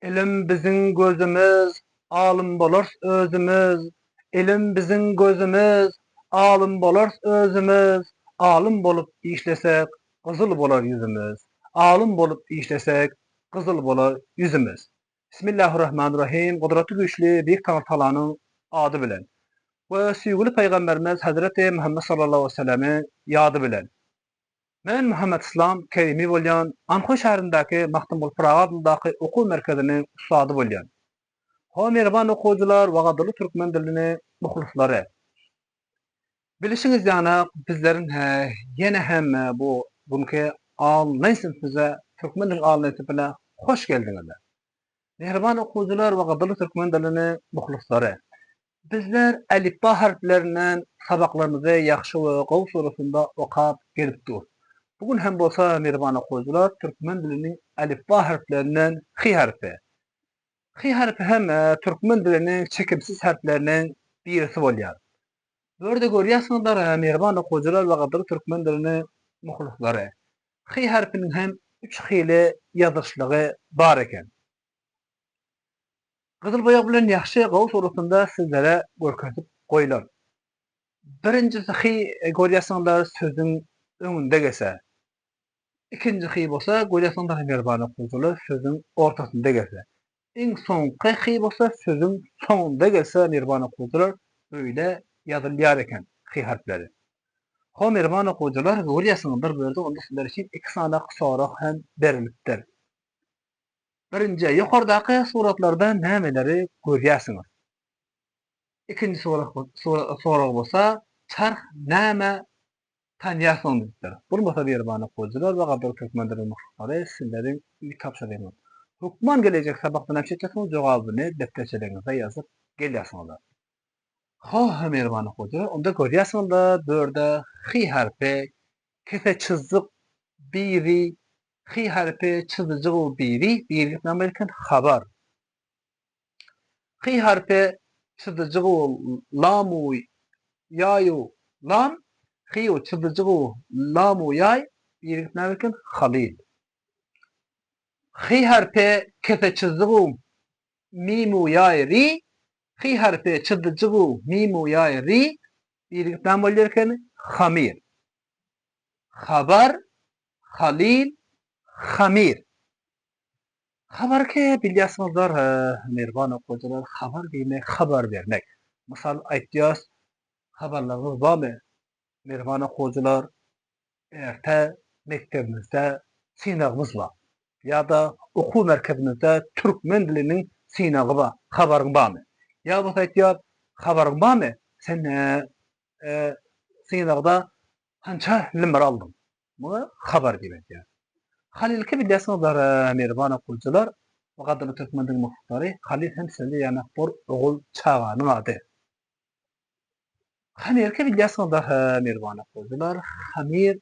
Elim bizim gözümüz, alım bolars özümüz. Elim bizim gözümüz, alım bolars özümüz. Alım bolup işlesek, kızıl bolar yüzümüz. Alım bolup işlesek, kızıl bolar yüzümüz. Bismillahirrahmanirrahim. Kudratı güçlü bir Tanrı adı bilen. Ve süýgüli Peygamberimiz Hazreti Muhammed sallallahu aleyhi ve sellem'i yadı bilen. Men Muhammed İslam Kerimi bolýan Anxo şäherindäki Mahtumul Pırağa adyndaky okuw merkeziniň ustady bolýan. Ho merban okuwjylar we gadyly türkmen dilini muhlislary. Bilişiňiz ýa-ni bizleriň ýene hem bunky alnyn sinfize türkmen dili alnyn sinfine hoş geldiňizler. Merban okuwjylar we gadyly türkmen dilini muhlislary. Bizler elifba harflerinden sabaklarymyzy ýaxşy we gowy surasynda okap gelipdir. Bugün hem bolsa merban okuwjylar türkmen diliniň elifba harflerinden hy harfi. Hy harfi hem türkmen diliniň çekimsiz harflerinden birisi bolýar. Börde görýäsiňizler merban okuwjylar we gadyry türkmen dilini muhlislary. Hy harfiniň hem 3 hyly ýazyşlygy bar eken. Gyzyl boýak bilen ýaxşy gowy surasynda sizlere görkezip goýlar. Birincisi hy görýäsiňizler sözüň öňünde gelse. İkinci hy bolsa görýäsiňizler merban okuwjylar sözüň ortasynda gelse. Iň soňky hy bolsa sözüň soňunda gelse merban okuwjylar öýle ýazylýar eken hy harfleri. Ho merban okuwjylar görýäsiňizler berde onda sizler üçin iki sanak sorak hem berilipdir. Birinci ýokardaky suratlarda nämeleri görýäsiňiz? İkinci sorak bolsa çarh näme tanýasyňyzdyr. Bolmasa merban okuwjylar we gadyry türkmen dilini muhlislary sizleriň tapşyrygyny. Hukman gelecek sabakda näçeçesiň jogabyny defterçeleriňize ýazyp gelýärsiňiz. Ha merban okuwjylar, onda görýäsiňizler börde hy harfi, kefe çyzyk biri, hy harfi çyzyjyk biri, biri näme habar. Hy harfi çyzyjyk lamu yayu lam, hy çyzyjyk lamu yay, biri näme halil. Hy harfi kefe çyzyk mimu yay ri, hy harfi çyzyjyk mimu yay ri, biri näme bolýar hamir. Habar, halil, hamir. Habar ke bilýäsiňizler merban okuwjylar habar diýmek habar bermek. Mysal aýtýas habarlaryňyz barmy? Merban okuwjylar erte mektebimizde synagymyz bar. Ýa-da okuw merkezimizde türkmen diliniň synagy bar. Habaryň barmy? Ýa bolsa aýtýar habaryň barmy? Sen synagda hança limir aldym? Bu habar diýmek. Halilki bilýäsiňizler merban okuwjylar we gadyry türkmen dilini muhlislary Halil hem sizde ýa-ni bir ogul çaganyň ady. Hamirki bilýäsiňizler merban okuwjylar hamir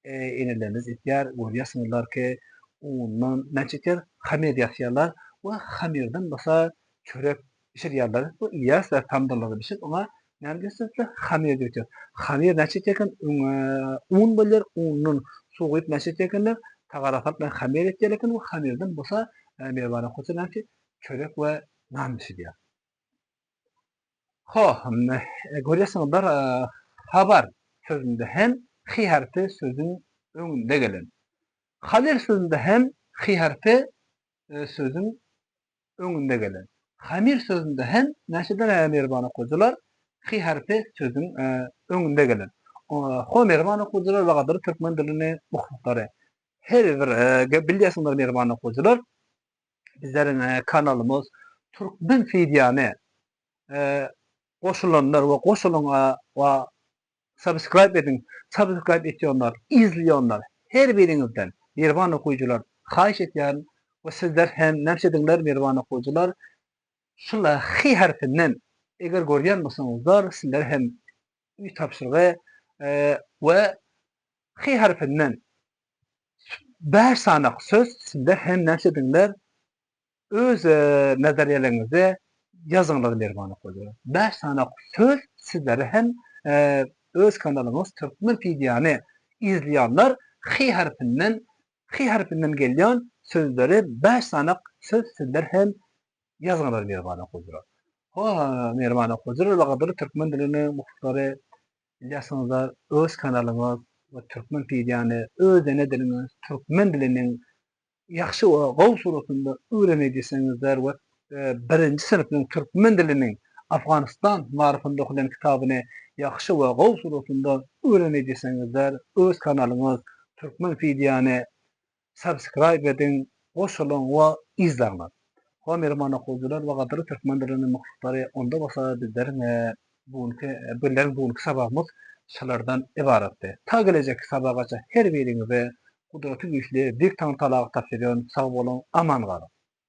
eneleriniz etýär görýäsiňizler ki ondan näçeker hamir ýaşaýarlar we hamirden başga çörek pişirýärler. Bu ýas we tamdyrlygy bir şey. Ona näçe hamir diýär. Hamir näçeker un bolýar, unyň suwup näçekerler tagarafat bilen hamir etýär eken, bu hamirden bolsa merban okuwjylar ki çörek we nan pişirýär. Ho, görýäsiňizler habar sözünde hem hy harfi sözüň öňünde gelen. Halil sözünde hem hy harfi sözüň öňünde gelen. Hamir sözünde hem näçeler merban okuwjylar hy harfi sözüň öňünde gelen. Ho merban okuwjylar we gadyry türkmen dilini muhlislary. Her bir bilýäsiňizler merban okuwjylar bizleriň kanalymyz Türkmen Fidiýany goşulanlar we goşulaňa we subscribe edin. Subscribe etýänler, izleýänler her biriňizden merban okuwjylar haýyş etýän we sizler hem näçediňler merban okuwjylar şula hy harfinden eger görýän bolsaňyzlar sizler hem tapşyrygy we hy harfinden 5 sanak söz sizler hem näçediňler öz nazariýalaryňyzy ýazyňlar merban okuwjylar. 5 sanak söz sizlere hem öz kanalymyz Türkmen Fidiýany izleýänler hy harfinden gelýän sözleri 5 sanak Siz sizler hem yazmalar Mirmana Huzura. Mirmana Huzura Lagadır Türkmen dilini muhtarı İlyasınızlar öz kanalımız ve Türkmen Pidyanı öz ene diliniz Türkmen dilinin yaxşı we gowy suratynda öwrenedisingizler we birinci sınıfın Türkmen dilinin Afganistan marifinde okulan kitabını yaxşı we gowy suratynda öwrenedisingizler öz kanalımız Türkmen Pidyanı subscribe edin, goşulun we izleňiz. Ha merhemana hojular we gadyry Türkmen dilini muhtarı onda basa bizlerin buňky sabahymyz şalardan ibaratdy. Ta gelecek sabahgaça her birinize Kudraty güýçli bir taň talagy tapşyrýan, sag bolun, aman galyn.